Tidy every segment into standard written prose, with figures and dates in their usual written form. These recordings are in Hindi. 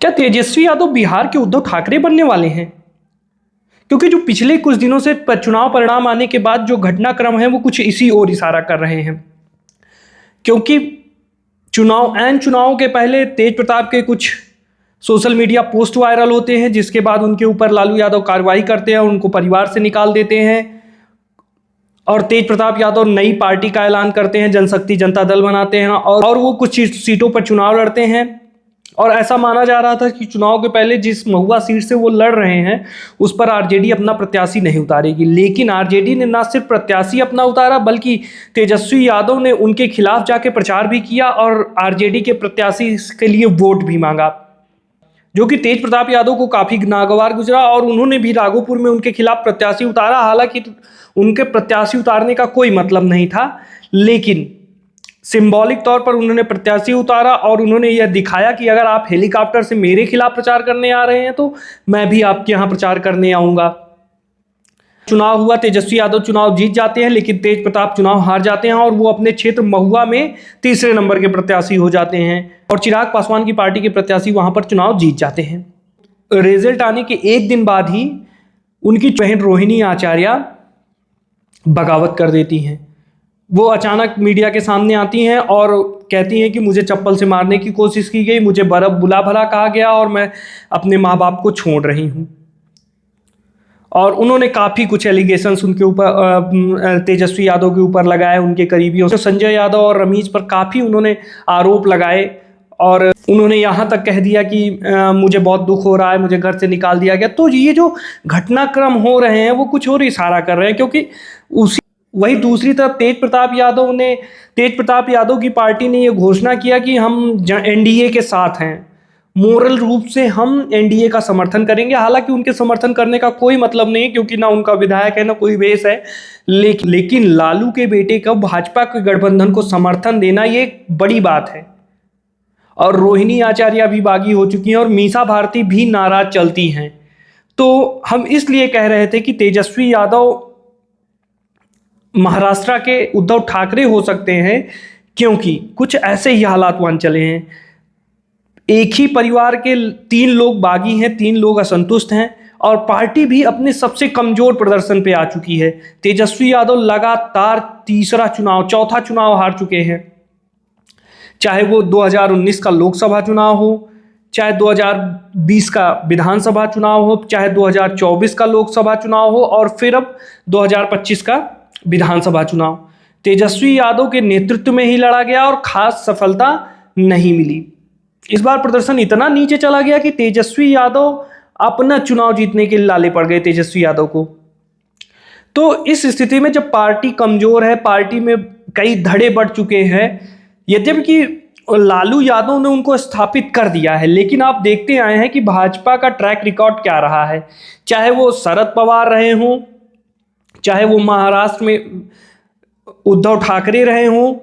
क्या तेजस्वी यादव बिहार के उद्धव ठाकरे बनने वाले हैं? क्योंकि जो पिछले कुछ दिनों से चुनाव परिणाम आने के बाद जो घटनाक्रम है वो कुछ इसी ओर इशारा कर रहे हैं। क्योंकि चुनाव के पहले तेज प्रताप के कुछ सोशल मीडिया पोस्ट वायरल होते हैं, जिसके बाद उनके ऊपर लालू यादव कार्रवाई करते हैं, उनको परिवार से निकाल देते हैं और तेज प्रताप यादव नई पार्टी का ऐलान करते हैं, जनशक्ति जनता दल बनाते हैं और वो कुछ सीटों पर चुनाव लड़ते हैं। और ऐसा माना जा रहा था कि चुनाव के पहले जिस महुआ सीट से वो लड़ रहे हैं उस पर आरजेडी अपना प्रत्याशी नहीं उतारेगी, लेकिन आरजेडी ने ना सिर्फ प्रत्याशी अपना उतारा बल्कि तेजस्वी यादव ने उनके खिलाफ जाके प्रचार भी किया और आरजेडी के प्रत्याशी के लिए वोट भी मांगा, जो कि तेज प्रताप यादव को काफ़ी नागवार गुजरा और उन्होंने भी राघोपुर में उनके खिलाफ प्रत्याशी उतारा। हालांकि उनके प्रत्याशी उतारने का कोई मतलब नहीं था, लेकिन सिंबॉलिक तौर पर उन्होंने प्रत्याशी उतारा और उन्होंने यह दिखाया कि अगर आप हेलीकॉप्टर से मेरे खिलाफ प्रचार करने आ रहे हैं तो मैं भी आपके यहाँ प्रचार करने आऊँगा। चुनाव हुआ, तेजस्वी यादव चुनाव जीत जाते हैं, लेकिन तेज प्रताप चुनाव हार जाते हैं और वो अपने क्षेत्र महुआ में तीसरे नंबर के प्रत्याशी हो जाते हैं और चिराग पासवान की पार्टी के प्रत्याशी वहां पर चुनाव जीत जाते हैं। रिजल्ट आने के एक दिन बाद ही उनकी बहन रोहिणी आचार्य बगावत कर देती हैं। वो अचानक मीडिया के सामने आती हैं और कहती हैं कि मुझे चप्पल से मारने की कोशिश की गई, मुझे बुला भला कहा गया और मैं अपने माँ बाप को छोड़ रही हूँ। और उन्होंने काफ़ी कुछ एलिगेशंस उनके ऊपर तेजस्वी यादव के ऊपर लगाए, उनके करीबियों से संजय यादव और रमीज पर काफ़ी उन्होंने आरोप लगाए और उन्होंने यहाँ तक कह दिया कि मुझे बहुत दुख हो रहा है, मुझे घर से निकाल दिया गया। तो ये जो घटनाक्रम हो रहे हैं वो कुछ और इशारा कर रहे हैं, क्योंकि वही दूसरी तरफ तेज प्रताप यादव की पार्टी ने ये घोषणा किया कि हम एनडीए के साथ हैं, मोरल रूप से हम एनडीए का समर्थन करेंगे। हालांकि उनके समर्थन करने का कोई मतलब नहीं, क्योंकि ना उनका विधायक है ना कोई वेश है, लेकिन लालू के बेटे का भाजपा के गठबंधन को समर्थन देना ये एक बड़ी बात है। और रोहिणी आचार्य भी बागी हो चुकी हैं और मीसा भारती भी नाराज चलती हैं। तो हम इसलिए कह रहे थे कि तेजस्वी यादव महाराष्ट्र के उद्धव ठाकरे हो सकते हैं, क्योंकि कुछ ऐसे ही हालात वहां चले हैं। एक ही परिवार के 3 लोग बागी हैं, 3 लोग असंतुष्ट हैं और पार्टी भी अपने सबसे कमजोर प्रदर्शन पे आ चुकी है। तेजस्वी यादव लगातार चौथा चुनाव हार चुके हैं, चाहे वो 2019 का लोकसभा चुनाव हो, चाहे 2020 का विधानसभा चुनाव हो, चाहे 2024 का लोकसभा चुनाव हो और फिर अब 2025 का विधानसभा चुनाव। तेजस्वी यादव के नेतृत्व में ही लड़ा गया और खास सफलता नहीं मिली। इस बार प्रदर्शन इतना नीचे चला गया कि तेजस्वी यादव अपना चुनाव जीतने के लाले पड़ गए तेजस्वी यादव को। तो इस स्थिति में जब पार्टी कमजोर है, पार्टी में कई धड़े बढ़ चुके हैं, यद्यपि लालू यादव ने उनको स्थापित कर दिया है, लेकिन आप देखते आए हैं कि भाजपा का ट्रैक रिकॉर्ड क्या रहा है। चाहे वो शरद पवार रहे हों, चाहे वो महाराष्ट्र में उद्धव ठाकरे रहे हों,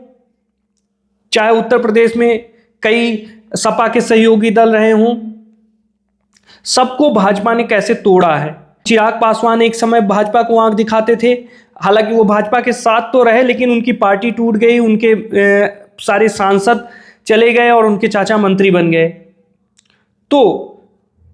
चाहे उत्तर प्रदेश में कई सपा के सहयोगी दल रहे हों, सबको भाजपा ने कैसे तोड़ा है। चिराग पासवान एक समय भाजपा को आंख दिखाते थे, हालांकि वो भाजपा के साथ तो रहे, लेकिन उनकी पार्टी टूट गई, उनके सारे सांसद चले गए और उनके चाचा मंत्री बन गए। तो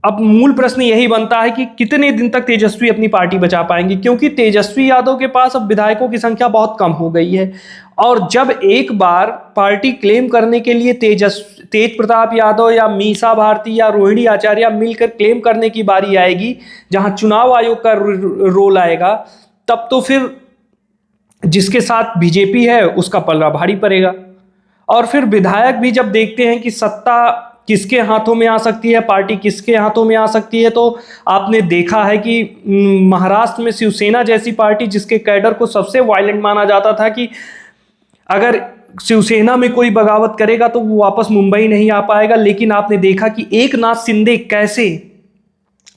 अब मूल प्रश्न यही बनता है कि कितने दिन तक तेजस्वी अपनी पार्टी बचा पाएंगे, क्योंकि तेजस्वी यादव के पास अब विधायकों की संख्या बहुत कम हो गई है। और जब एक बार पार्टी क्लेम करने के लिए तेज प्रताप यादव या मीसा भारती या रोहिणी आचार्य मिलकर क्लेम करने की बारी आएगी, जहां चुनाव आयोग का रोल आएगा, तब तो फिर जिसके साथ बीजेपी है उसका पलड़ा भारी पड़ेगा। और फिर विधायक भी जब देखते हैं कि सत्ता किसके हाथों में आ सकती है, पार्टी किसके हाथों में आ सकती है, तो आपने देखा है कि महाराष्ट्र में शिवसेना जैसी पार्टी, जिसके कैडर को सबसे वायलेंट माना जाता था कि अगर शिवसेना में कोई बगावत करेगा तो वो वापस मुंबई नहीं आ पाएगा, लेकिन आपने देखा कि एकनाथ शिंदे कैसे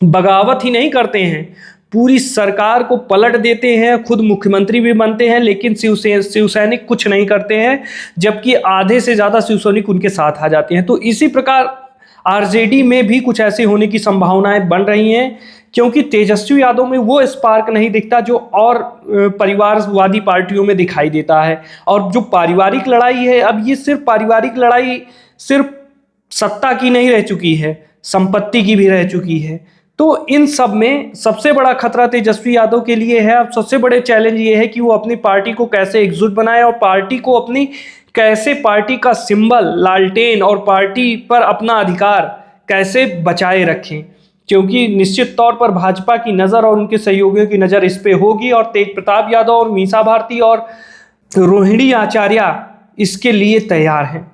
बगावत ही नहीं करते हैं, पूरी सरकार को पलट देते हैं, खुद मुख्यमंत्री भी बनते हैं, लेकिन शिवसैनिक कुछ नहीं करते हैं, जबकि आधे से ज़्यादा शिवसैनिक उनके साथ आ जाते हैं। तो इसी प्रकार आरजेडी में भी कुछ ऐसे होने की संभावनाएं बन रही हैं, क्योंकि तेजस्वी यादव में वो स्पार्क नहीं दिखता जो और परिवारवादी पार्टियों में दिखाई देता है। और जो पारिवारिक लड़ाई है, अब ये सिर्फ पारिवारिक लड़ाई सिर्फ सत्ता की नहीं रह चुकी है, संपत्ति की भी रह चुकी है। तो इन सब में सबसे बड़ा खतरा तेजस्वी यादव के लिए है। अब सबसे बड़े चैलेंज ये है कि वो अपनी पार्टी को कैसे एकजुट बनाए और पार्टी को अपनी कैसे पार्टी का सिंबल लालटेन और पार्टी पर अपना अधिकार कैसे बचाए रखें, क्योंकि निश्चित तौर पर भाजपा की नज़र और उनके सहयोगियों की नज़र इस पे होगी और तेज प्रताप यादव और मीसा भारती और रोहिणी आचार्य इसके लिए तैयार हैं।